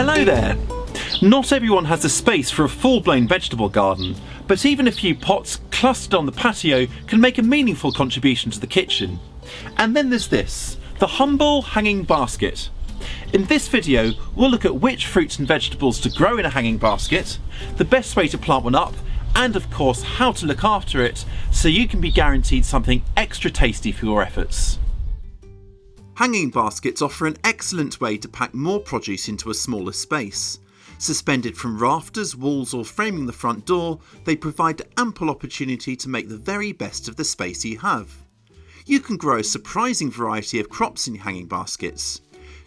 Hello there! Not everyone has the space for a full-blown vegetable garden, but even a few pots clustered on the patio can make a meaningful contribution to the kitchen. And then there's this, the humble hanging basket. In this video, we'll look at which fruits and vegetables to grow in a hanging basket, the best way to plant one up, and of course how to look after it so you can be guaranteed something extra tasty for your efforts. Hanging baskets offer an excellent way to pack more produce into a smaller space. Suspended from rafters, walls or framing the front door, they provide ample opportunity to make the very best of the space you have. You can grow a surprising variety of crops in hanging baskets.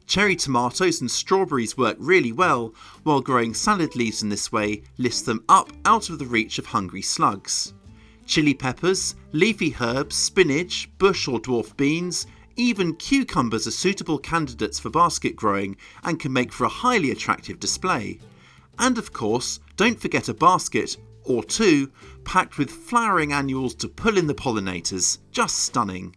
Cherry tomatoes and strawberries work really well, while growing salad leaves in this way lifts them up out of the reach of hungry slugs. Chili peppers, leafy herbs, spinach, bush or dwarf beans, even cucumbers are suitable candidates for basket growing and can make for a highly attractive display. And of course, don't forget a basket, or two, packed with flowering annuals to pull in the pollinators. Just stunning.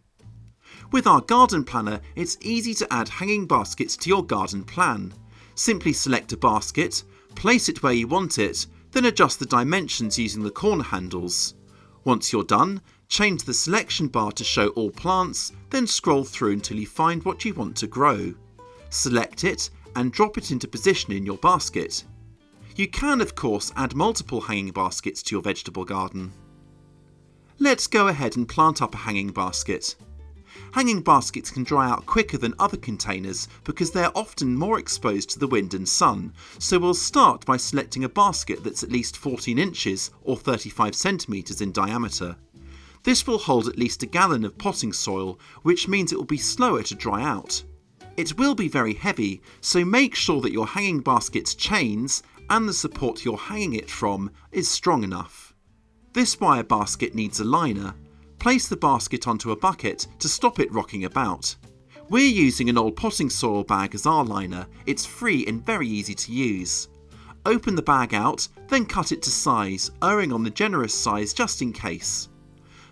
With our garden planner, it's easy to add hanging baskets to your garden plan. Simply select a basket, place it where you want it, then adjust the dimensions using the corner handles. Once you're done, change the selection bar to show all plants, then scroll through until you find what you want to grow. Select it and drop it into position in your basket. You can of course add multiple hanging baskets to your vegetable garden. Let's go ahead and plant up a hanging basket. Hanging baskets can dry out quicker than other containers because they're often more exposed to the wind and sun, so we'll start by selecting a basket that's at least 14 inches or 35 centimetres in diameter. This will hold at least a gallon of potting soil, which means it will be slower to dry out. It will be very heavy, so make sure that your hanging basket's chains and the support you're hanging it from is strong enough. This wire basket needs a liner. Place the basket onto a bucket to stop it rocking about. We're using an old potting soil bag as our liner. It's free and very easy to use. Open the bag out, then cut it to size, erring on the generous size just in case.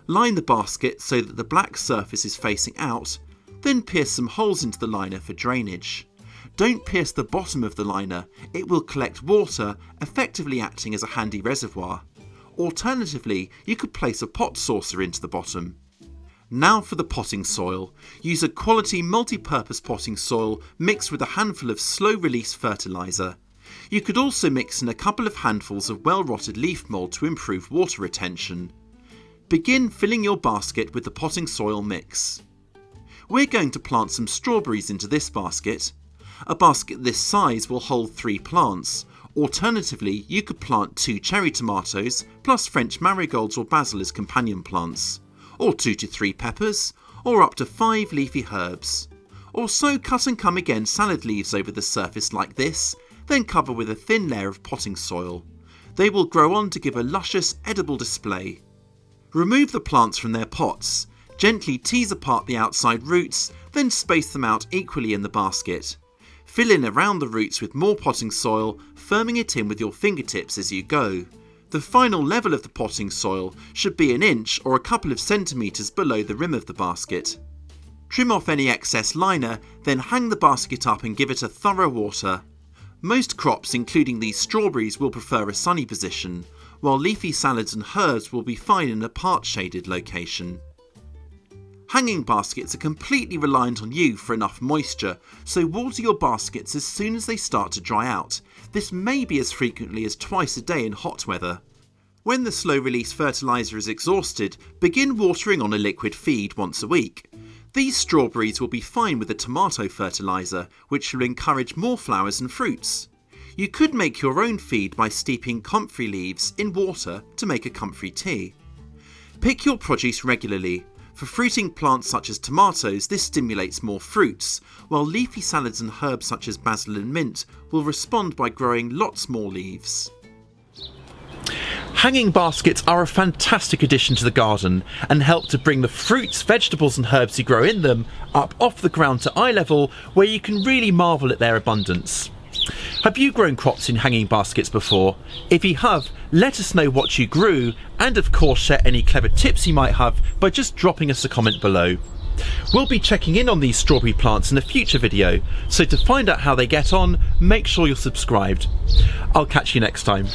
Line the basket so that the black surface is facing out, then pierce some holes into the liner for drainage. Don't pierce the bottom of the liner, it will collect water, effectively acting as a handy reservoir. Alternatively, you could place a pot saucer into the bottom. Now for the potting soil. Use a quality multi-purpose potting soil mixed with a handful of slow-release fertiliser. You could also mix in a couple of handfuls of well-rotted leaf mould to improve water retention. Begin filling your basket with the potting soil mix. We're going to plant some strawberries into this basket. A basket this size will hold 3 plants. Alternatively, you could plant 2 cherry tomatoes plus French marigolds or basil as companion plants, or 2 to 3 peppers, or up to 5 leafy herbs. Or so cut and come again salad leaves over the surface like this, then cover with a thin layer of potting soil. They will grow on to give a luscious edible display. Remove the plants from their pots, gently tease apart the outside roots, then space them out equally in the basket. Fill in around the roots with more potting soil, firming it in with your fingertips as you go. The final level of the potting soil should be an inch or a couple of centimetres below the rim of the basket. Trim off any excess liner, then hang the basket up and give it a thorough water. Most crops, including these strawberries, will prefer a sunny position, while leafy salads and herbs will be fine in a part-shaded location. Hanging baskets are completely reliant on you for enough moisture, so water your baskets as soon as they start to dry out. This may be as frequently as twice a day in hot weather. When the slow-release fertiliser is exhausted, begin watering on a liquid feed once a week. These strawberries will be fine with a tomato fertiliser, which will encourage more flowers and fruits. You could make your own feed by steeping comfrey leaves in water to make a comfrey tea. Pick your produce regularly. For fruiting plants such as tomatoes, this stimulates more fruits, while leafy salads and herbs such as basil and mint will respond by growing lots more leaves. Hanging baskets are a fantastic addition to the garden and help to bring the fruits, vegetables and herbs you grow in them up off the ground to eye level, where you can really marvel at their abundance. Have you grown crops in hanging baskets before? If you have, let us know what you grew, and of course share any clever tips you might have by just dropping us a comment below. We'll be checking in on these strawberry plants in a future video, so to find out how they get on, make sure you're subscribed. I'll catch you next time.